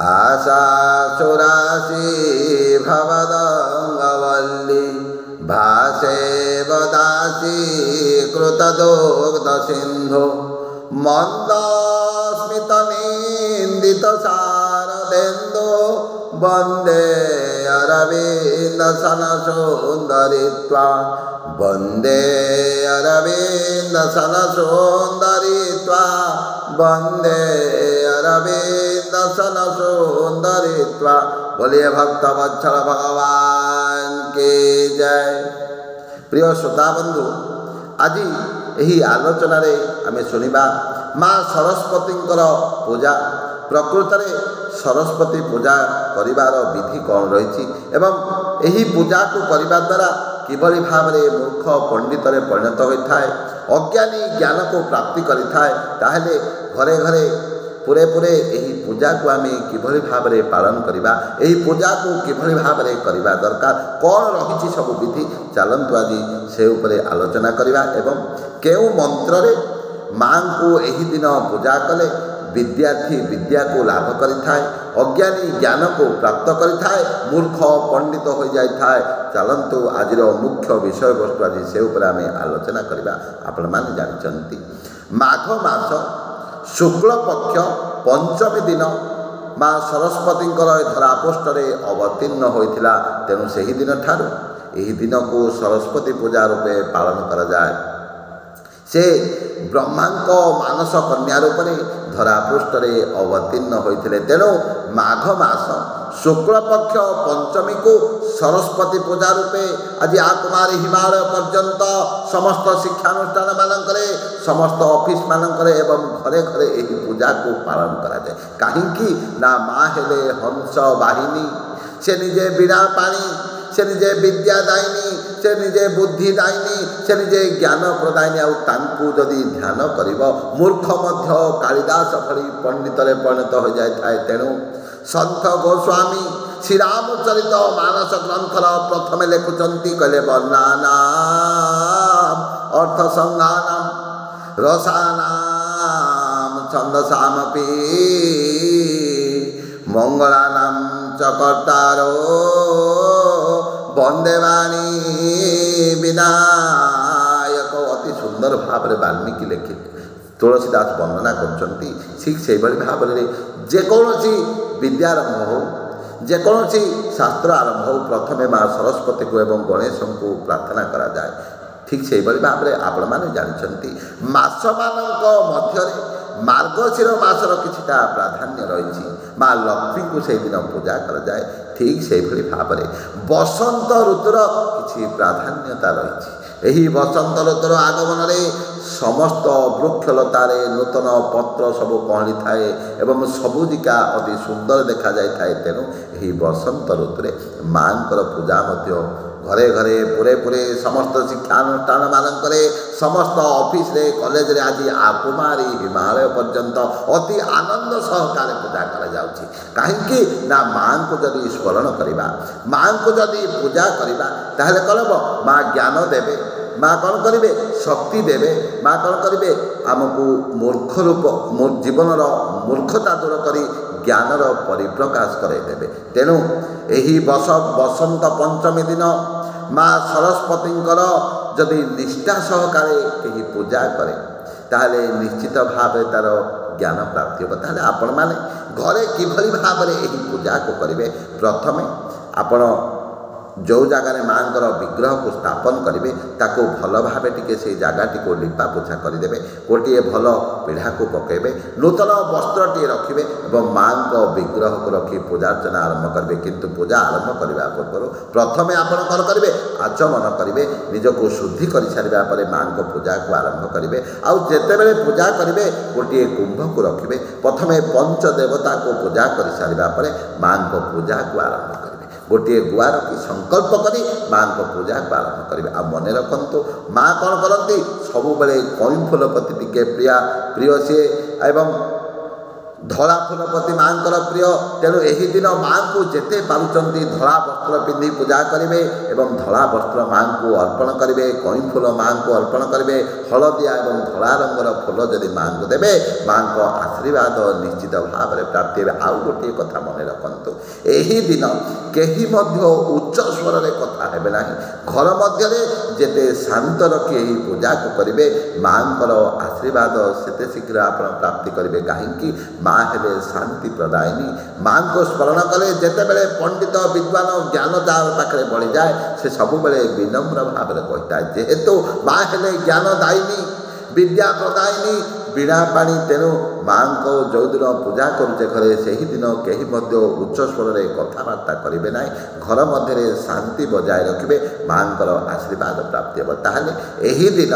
आशासुराशी भवदङ्गवल्ली भासे वदासी कृतदुग्धसिन्धु मन्दस्मितनिन्दितशारदेन्दु वन्दे अरविन्दसनसुन्दरित्वा वन्दे अरविन्दसनसुन्दरित्वा वन्दे अरविन्दसनसुन्दरित्वा। बोलिए भक्तवत्सल भगवान की जय। प्रिय श्रोता बंधु, आज यही आलोचन आम शुणा माँ सरस्वती पूजा। प्रकृत में सरस्वती पूजा करिवार विधि कौन रही एवं यही पूजा को करने द्वारा किभली भाव में मूर्ख पंडित परिणत होता है, अज्ञानी ज्ञान को प्राप्ति करें, ताहले घरे घरे पूरे पूरे यही पूजा को आम किभली भाव में पालन करवा, यही पूजा को किभली भाव में करवा दरकार, कौन रही सब विधि चलतु आज से उपरे आलोचना करवा। एवं केउ मंत्र माँ को यही दिन पूजा कले विद्यार्थी विद्या को लाभ करें, अज्ञानी ज्ञान को प्राप्त करें, मूर्ख पंडित हो जाए। चलतु आज मुख्य विषय वस्तु आज से ऊपर आम आलोचना करवा। आपण मैंने जानते माघ मास शुक्ल पक्ष पंचमी दिन माँ सरस्वती धरापृष्ठ अवतीर्ण होता, तेणु से ही दिन ठारू यही दिन को सरस्वती पूजा रूपे पालन करा जाए। से ब्रह्मा मानस कन्या रूप में धरापृष्ठ अवतीर्ण होते, तेणु माघ मास शुक्ल पक्ष पंचमी को सरस्वती पूजा रूपे आज आकुमारी हिमालय पर्यंत समस्त शिक्षानुष्ठान मानकरे समस्त ऑफिस मानकरे एवं घरे घरे यही पूजा को पालन करा जाए। कहीं ना माँ हेले हंस वाहिनी, से निजे बिना पानी, से निजे विद्यादायिनी, से निजे बुद्धिदायिनी, से निजे ज्ञान प्रदायिनी। आउ जदि ध्यान करिब मूर्ख मध्य कालिदास भली पंडित परिणत हो जाए। तेणु सन्थ गोस्वामी श्री रामचरित मानस ग्रंथर प्रथम लिखुंट कहले वर्णानाम अर्थ संज्ञानाम रसानाम छंदसामपि मंगलानाम च कर्तारो वंदे वाणी विनायक। अति सुंदर भाव में वाल्मीकि लिखित तुलसीदास वर्णना करछंती। ठीक से भाव में जेकोसी विद्यारंभ हो, जेकोसी शास्त्र आरंभ हो, प्रथमे माँ सरस्वती को एवं गणेश को प्रार्थना करा जाए। ठीक से भाव में आपण मैंने जानते मास मानक मध्य मार्गशीर मासर किछिटा प्राधान्य रही। माँ लक्ष्मी को से दिन पूजा करा जाए। ठीक से भाव में बसंत ऋतुर किछि प्राधान्यता रही। यही बसंत ऋतुर आगमन में समस्त वृक्षलतार नूतन पत्र सब कहली थाए एवं सबुजिका अति सुंदर देखा जाए। तेणु यही बसंत ऋतु माँ पूजा घरे घरे पूरे पूरे समस्त शिक्षानुष्ठान मानक समस्त ऑफिस रे कॉलेज रे आज आकुमारी हिमालय पर्यंत अति आनंद सहकार पूजा करा जाउछि। कहीं ना माँ को जदि स्मरण करवा, माँ को जदि पूजा करवा, ताहले कहब माँ ज्ञान देवे, माँ कौन करेंगे शक्ति देवे, माँ कौन करेंगे आमको मूर्ख रूप जीवनर मूर्खता दूर करी ज्ञानर परिप्रकाश कराइदेवे। तेणु यही बसंत पंचमी दिन माँ सरस्वती जदि निष्ठा सहकारे कहीं पूजा करे ताहले निश्चित भाव तार ज्ञान प्राप्ति हो। ताहले आपण माने घरे किभली भाव में यही पूजा को करेंगे। प्रथमे आपण जो जगार माँ विग्रह को स्थापन करेंगे ताको भल भाव टी से जगह को लिपा पोछा करदे, गोटे भल पीढ़ा को पकेबे, नूतन वस्त्र टी रखिए और माँ विग्रह को रखी पूजार्चना आरंभ करेंगे। किंतु पूजा आरंभ करने पूर्व प्रथमे आपण कौन करेंगे आचमन करेंगे, निजको शुद्धि कर सारा पर माँ पूजा को आरंभ करेंगे। आउ जिते बड़े पूजा करेंगे गोटे कुंभ को रखिए, प्रथमे पंचदेवता को पूजा कर सारा पर माँ पूजा को आरंभ करेंगे। गोटे गुआर की संकल्प करी माँ को पूजा को आरंभ करेंगे। आ मन रखु माँ कौन करती सबु बेले कई फूल प्रति टिके प्रिय सी एवं धला फूल प्रति माँ प्रिय। तेणु यही दिन माँ को जेते पारुचंती धला वस्त्र पिंधि पूजा करेंगे एवं धला वस्त्र माँ को अर्पण करेंगे, कई फूल माँ को अर्पण करेंगे, ହଳଦିଆ ଏବଂ ଧଳା ରଙ୍ଗର ଫୁଲ ଯଦି ମାଆଙ୍କୁ ଦେବେ ମାଆଙ୍କ ଆଶୀର୍ବାଦ ନିଶ୍ଚିତ ଭାବରେ ପ୍ରାପ୍ତି ହେବେ। ଆଉ ଗୋଟିଏ କଥା ମନେ ରଖନ୍ତୁ, ଏହି ଦିନ କେହି ମଧ୍ୟ ଉଚ୍ଚ ସ୍ୱରରେ କଥା ହେବେ ନାହିଁ। ଘର ମଧ୍ୟରେ ଯେତେ ଶାନ୍ତ ରଖି ଏହି ପୂଜାକୁ କରିବେ ମାଆଙ୍କର ଆଶୀର୍ବାଦ ସେତେ ଶୀଘ୍ର ଆପଣ ପ୍ରାପ୍ତି କରିବେ। କାହିଁକି? ମା ହେଲେ ଶାନ୍ତି ପ୍ରଦାୟିନୀ। ମାଆଙ୍କୁ ସ୍ମରଣ କଲେ ଯେତେବେଳେ ପଣ୍ଡିତ ବିଦ୍ୱାନ ଜ୍ଞାନ ଯାହାର ପାଖରେ ବଳିଯାଏ ସେ ସବୁବେଳେ ବିନମ୍ର ଭାବରେ କହିଥାଏ, ଯେହେତୁ ମା ହେଲେ ଜ୍ଞାନଦାୟିନୀ ବିଦ୍ୟା ପ୍ରଦାୟିନୀ ବୀଣା ପାଣି, ତେଣୁ ମାଆଙ୍କୁ ଯେଉଁଦିନ ପୂଜା କରୁଛେ ଘରେ ସେହିଦିନ କେହି ମଧ୍ୟ ଉଚ୍ଚ ସ୍ୱରରେ କଥାବାର୍ତ୍ତା କରିବେ ନାହିଁ। ଘର ମଧ୍ୟରେ ଶାନ୍ତି ବଜାୟ ରଖିବେ, ମାଆଙ୍କର ଆଶୀର୍ବାଦ ପ୍ରାପ୍ତି ହେବ। ତାହେଲେ ଏହି ଦିନ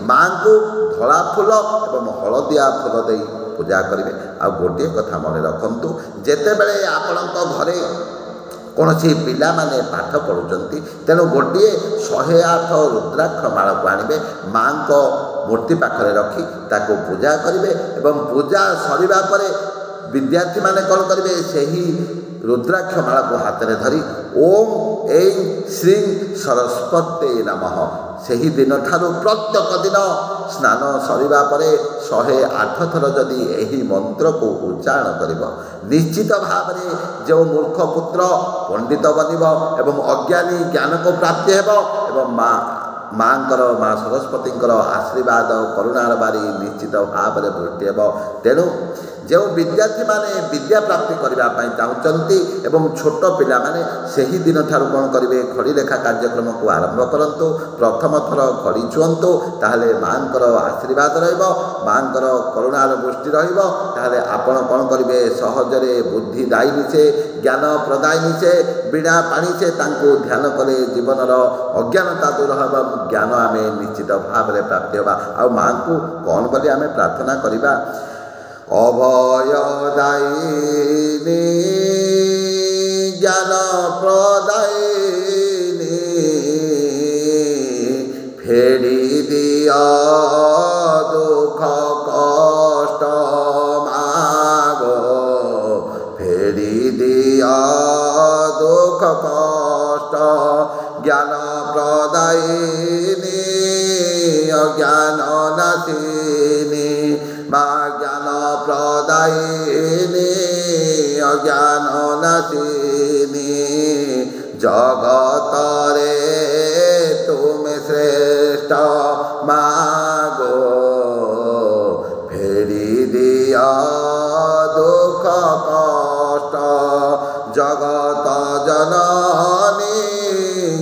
ମାଆଙ୍କୁ ଧଳା ଫୁଲ ଏବଂ ହଳଦିଆ ଫୁଲ ଦେଇ ପୂଜା କରିବେ। ଆଉ ଗୋଟିଏ କଥା ମନେ ରଖନ୍ତୁ, ଯେତେବେଳେ ଆପଣଙ୍କ ଘରେ କୌଣସି ପିଲାମାନେ ପାଠ ପଢ଼ୁଛନ୍ତି ତେଣୁ ଗୋଟିଏ 108 ରୁଦ୍ରାକ୍ଷ ମାଳକୁ ଆଣିବେ, ମାଆଙ୍କ ମୂର୍ତ୍ତି ପାଖରେ ରଖି ତାକୁ ପୂଜା କରିବେ ଏବଂ ପୂଜା ସରିବା ପରେ ବିଦ୍ୟାର୍ଥୀମାନେ କ'ଣ କରିବେ, ସେହି ରୁଦ୍ରାକ୍ଷ ମାଳକୁ ହାତରେ ଧରି ଓಂ ऐं ଶ୍ରୀଂ ସରସ୍ୱତୀ ନମଃ ସେହି ଦିନଠାରୁ ପ୍ରତ୍ୟେକ ଦିନ ସ୍ନାନ ସରିବା ପରେ 108 ଥର ଯଦି ଏହି ମନ୍ତ୍ରକୁ ଉଚ୍ଚାରଣ କରିବ ନିଶ୍ଚିତ ଭାବରେ ଯେଉଁ ମୂର୍ଖ ପୁତ୍ର ପଣ୍ଡିତ ବନିବ ଏବଂ ଅଜ୍ଞାନୀ ଜ୍ଞାନକୁ ପ୍ରାପ୍ତି ହେବ ଏବଂ ମାଆଙ୍କର ମା ସରସ୍ୱତୀଙ୍କର ଆଶୀର୍ବାଦ କରୁଣାର ବାରି ନିଶ୍ଚିତ ଭାବରେ ବୃଷ୍ଟି ହେବ। ତେଣୁ ଯେଉଁ ବିଦ୍ୟାର୍ଥୀମାନେ ବିଦ୍ୟା ପ୍ରାପ୍ତି କରିବା ପାଇଁ ଚାହୁଁଛନ୍ତି ଏବଂ ଛୋଟ ପିଲାମାନେ ସେହି ଦିନଠାରୁ କ'ଣ କରିବେ, ଖଡ଼ି ଲେଖା କାର୍ଯ୍ୟକ୍ରମକୁ ଆରମ୍ଭ କରନ୍ତୁ। ପ୍ରଥମ ଥର ଖଡ଼ି ଛୁଅନ୍ତୁ, ତାହେଲେ ମାଆଙ୍କର ଆଶୀର୍ବାଦ ରହିବ, ମାଆଙ୍କର କରୁଣାର ବୃଷ୍ଟି ରହିବ। ତାହେଲେ ଆପଣ କ'ଣ କରିବେ, ସହଜରେ ବୁଦ୍ଧି ଦାୟିନୀ ସେ, ଜ୍ଞାନ ପ୍ରଦାୟିନୀ ସେ, ବୀଣା ପାଣି ସେ, ତାଙ୍କୁ ଧ୍ୟାନ କଲେ ଜୀବନର ଅଜ୍ଞାନତା ଦୂର ହେବ, ଜ୍ଞାନ ଆମେ ନିଶ୍ଚିତ ଭାବରେ ପ୍ରାପ୍ତି ହେବା। ଆଉ ମାଆଙ୍କୁ କ'ଣ ବୋଲି ଆମେ ପ୍ରାର୍ଥନା କରିବା, ଅଭୟଦାୟିନୀ ଜ୍ଞାନ ପ୍ରଦାୟିନୀ ଫେରି ଦିଅ ଦୁଃଖ କଷ୍ଟ ମାଗୋ, ଫେରି ଦିଅ ଦୁଃଖ କଷ୍ଟ ଜ୍ଞାନ ପ୍ରଦାୟିନୀ ଅଜ୍ଞାନ ନାଶିନୀ ମା ଜ୍ଞାନ ପ୍ରଦାୟିନୀ ଅଜ୍ଞାନ ନାଶିନୀ ଜଗତରେ ତୁମେ ଶ୍ରେଷ୍ଠ ମାଗୋ, ଫେରି ଦିଅ ଦୁଃଖ କଷ୍ଟ ଜଗତ ଜନନୀ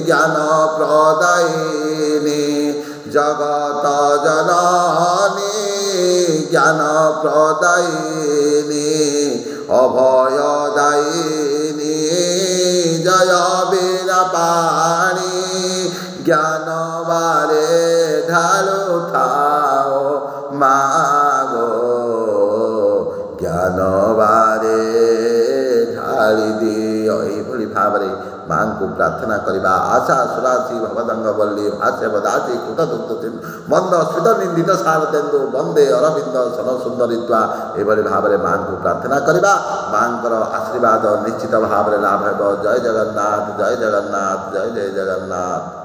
ଜ୍ଞାନ ପ୍ରଦାୟିନୀ ଜଗତ ଜନନୀ জ্ঞান প্রদায়িনী অভয়দায়িনী জয় বীণা পাণি জ্ঞান বারে ঢালু থাও মাগো জ্ঞান বারে ঢালি দিও। এইভଳି ଭାବରେ ମାଆଙ୍କୁ ପ୍ରାର୍ଥନା କରିବା। ଆଶା ସୁରାଶି ଭବଦଙ୍ଗ ବଲ୍ଲୀ ଭାଷ୍ୟ ବଦାସି କୃତଦୁକ୍ତ ମନ୍ଦ ସ୍ମିତ ନିନ୍ଦିତ ଶାରଦେନ୍ଦୁ ବନ୍ଦେ ଅରବିନ୍ଦ ସନ ସୁନ୍ଦରୀତ୍ୱା। ଏଭଳି ଭାବରେ ମାଆଙ୍କୁ ପ୍ରାର୍ଥନା କରିବା, ମାଆଙ୍କର ଆଶୀର୍ବାଦ ନିଶ୍ଚିତ ଭାବରେ ଲାଭ ହେବ। ଜୟ ଜଗନ୍ନାଥ, ଜୟ ଜଗନ୍ନାଥ, ଜୟ ଜୟ ଜଗନ୍ନାଥ।